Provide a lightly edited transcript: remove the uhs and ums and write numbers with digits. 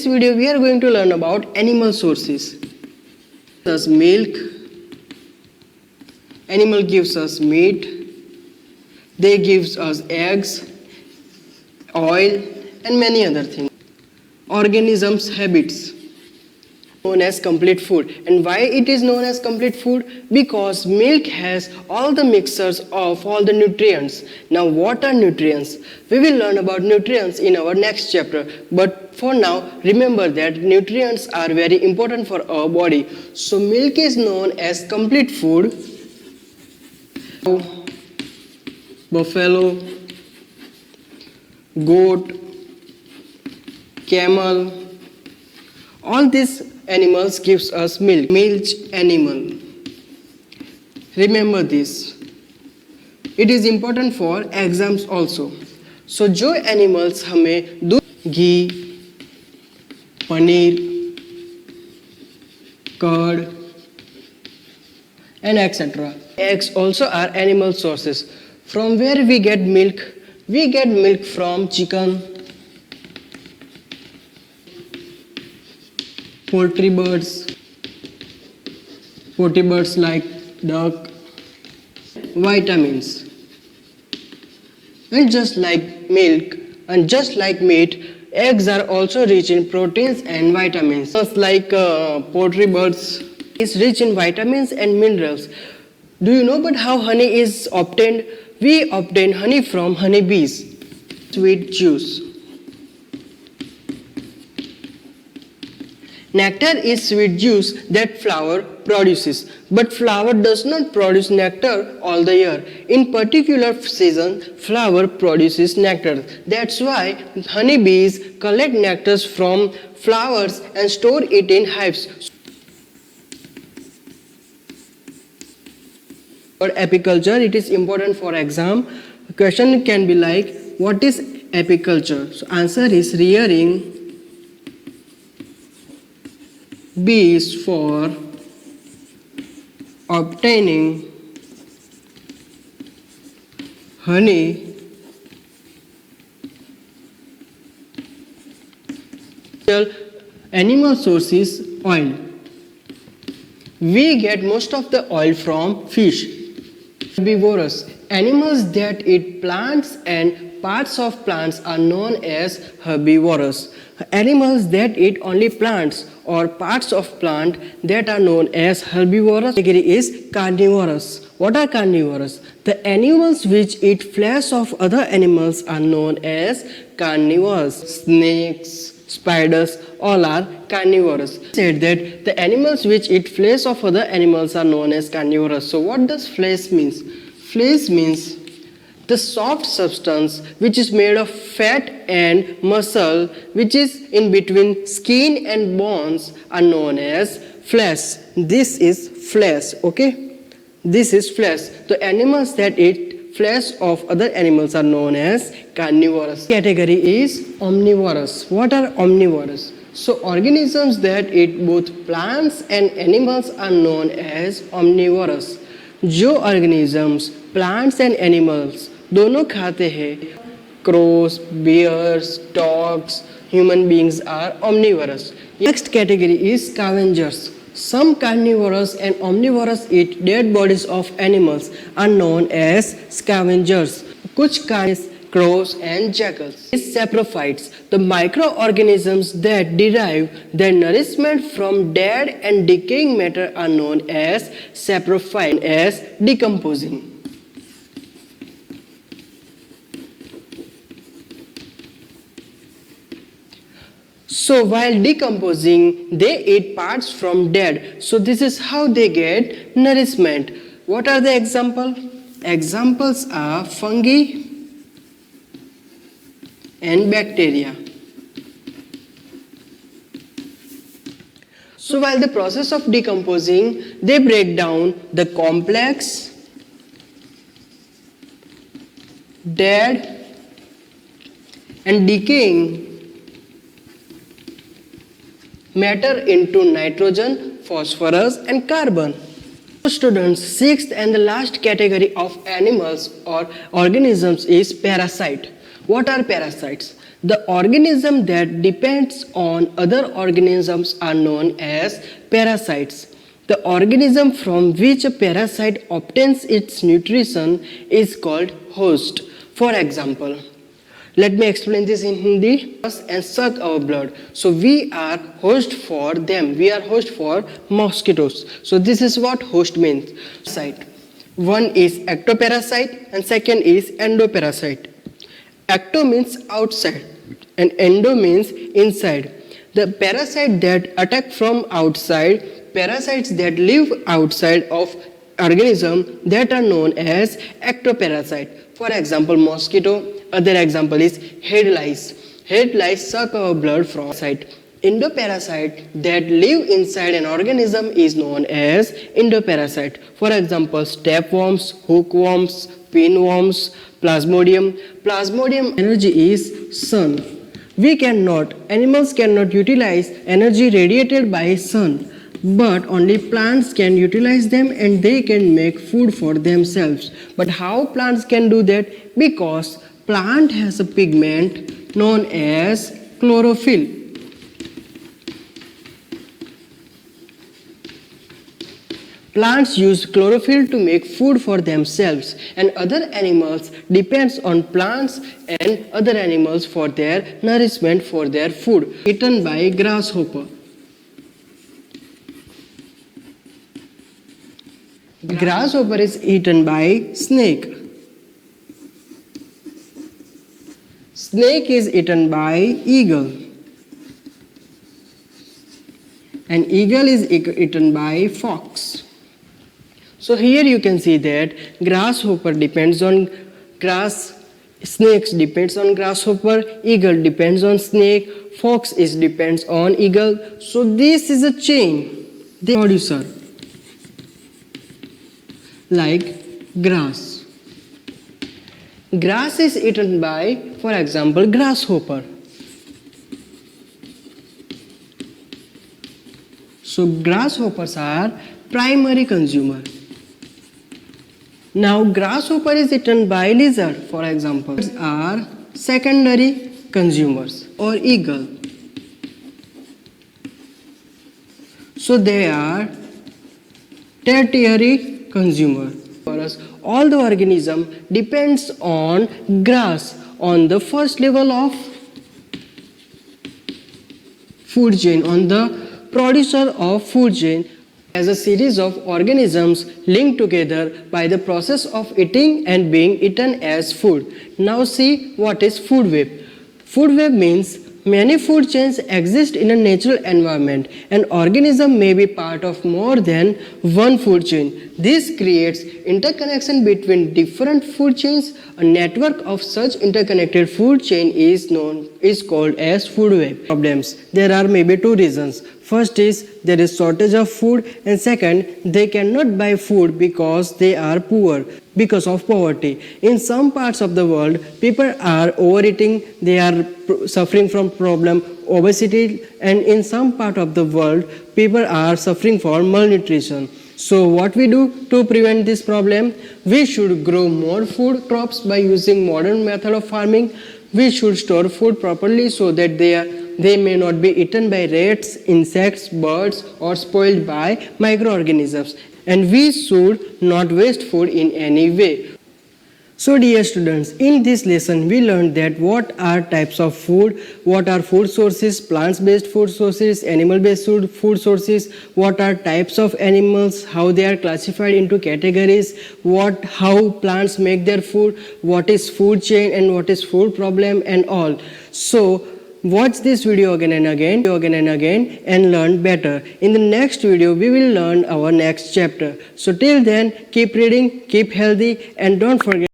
this video we are going to learn about animal sources. Thus milk, animal gives us meat, they gives us eggs, oil and many other things. Organisms' habits known as complete food. And why it is known as complete food? Because milk has all the mixtures of all the nutrients. Now what are nutrients? We will learn about nutrients in our next chapter, but for now remember that nutrients are very important for our body. So milk is known as complete food. Buffalo, goat, camel, all these animals gives us milk. Milch animal. Remember this. It is important for exams also. So जो animals हमें दूध, घी, paneer, curd and etc. Eggs also are animal sources. From where we get milk? We get milk from chicken, poultry birds like duck, vitamins. And just like milk and just like meat, eggs are also rich in proteins and vitamins. Just like poultry birds is rich in vitamins and minerals. Do you know but how honey is obtained? We obtain honey from honeybees. Sweet juice. Nectar is sweet juice that flower produces, but flower does not produce nectar all the year. In particular season, flower produces nectar. That's why honeybees collect nectar from flowers and store it in hives. For apiculture, it is important for exam. The question can be like, what is apiculture? So answer is rearing bees for obtaining honey, animal source is oil. We get most of the oil from fish. Herbivorous. Animals that eat plants and parts of plants are known as herbivorous. Animals that eat only plants or parts of plant that are known as herbivorous. Category is carnivorous. What are carnivorous? The animals which eat flesh of other animals are known as carnivores. Snakes, spiders, all are carnivorous. Said that the animals which eat flesh of other animals are known as carnivorous. So what does flesh means? Flesh means the soft substance which is made of fat and muscle which is in between skin and bones are known as flesh. This is flesh, okay? This is flesh. The animals that eat flesh of other animals are known as carnivorous. Category is omnivorous. What are omnivorous? So organisms that eat both plants and animals are known as omnivorous. जो organisms, plants and animals दोनों खाते हैं, crows, bears, dogs, human beings are omnivorous. Next category is scavengers. Some carnivorous and omnivorous eat dead bodies of animals are known as scavengers. कुछ carnivores, crows and jackals. Is saprophytes, the microorganisms that derive their nourishment from dead and decaying matter are known as saprophytes, as decomposing. So while decomposing, they eat parts from dead. So this is how they get nourishment. What are the examples? Examples are fungi and bacteria. So while the process of decomposing, they break down the complex, dead and decaying matter into nitrogen, phosphorus and carbon. Students, sixth and the last category of animals or organisms is parasite. What are parasites? The organism that depends on other organisms are known as parasites. The organism from which a parasite obtains its nutrition is called host. For example, let me explain this in Hindi. And suck our blood. So we are host for them. We are host for mosquitoes. So this is what host means. One is ectoparasite and second is endoparasite. Ecto means outside and endo means inside. The parasite that attack from outside, parasites that live outside of organism, that are known as ectoparasite. For example, mosquito. Other example is head lice. Head lice suck our blood from outside. Endoparasite that live inside an organism is known as endoparasite. For example, stepworms, hookworms, pinworms, plasmodium. Plasmodium energy is sun. Animals cannot utilize energy radiated by sun, but only plants can utilize them and they can make food for themselves. But how plants can do that? Because plant has a pigment known as chlorophyll. Plants use chlorophyll to make food for themselves, and other animals depends on plants and other animals for their nourishment, for their food. Eaten by grasshopper. Grasshopper is eaten by snake. Snake is eaten by eagle. And eagle is eaten by fox. So here you can see that grasshopper depends on grass, snakes depends on grasshopper, eagle depends on snake, fox depends on eagle. So this is a chain. They producer like grass. Grass is eaten by, for example, grasshopper. So grasshoppers are primary consumer. Now grasshopper is eaten by lizard, for example, are secondary consumers, or eagle. So they are tertiary consumer. For us, all the organism depends on grass on the first level of food chain, on the producer of food chain, as a series of organisms linked together by the process of eating and being eaten as food. Now see what is food web. Food web means many food chains exist in a natural environment. An organism may be part of more than one food chain. This creates interconnection between different food chains. A network of such interconnected food chain is called as food web. Problems. There are maybe two reasons. First is there is shortage of food, and second, they cannot buy food because they are poor, because of poverty. In some parts of the world, people are overeating, they are suffering from problem obesity, and in some part of the world, people are suffering from malnutrition. So what we do to prevent this problem? We should grow more food crops by using modern method of farming. We should store food properly so that they may not be eaten by rats, insects, birds, or spoiled by microorganisms. And we should not waste food in any way. So dear students, in this lesson we learned that what are types of food, what are food sources, plants-based food sources, animal-based food sources, what are types of animals, how they are classified into categories, how plants make their food, what is food chain and what is food problem and all. So watch this video again and again and learn better. In the next video, we will learn our next chapter. So till then, keep reading, keep healthy, and don't forget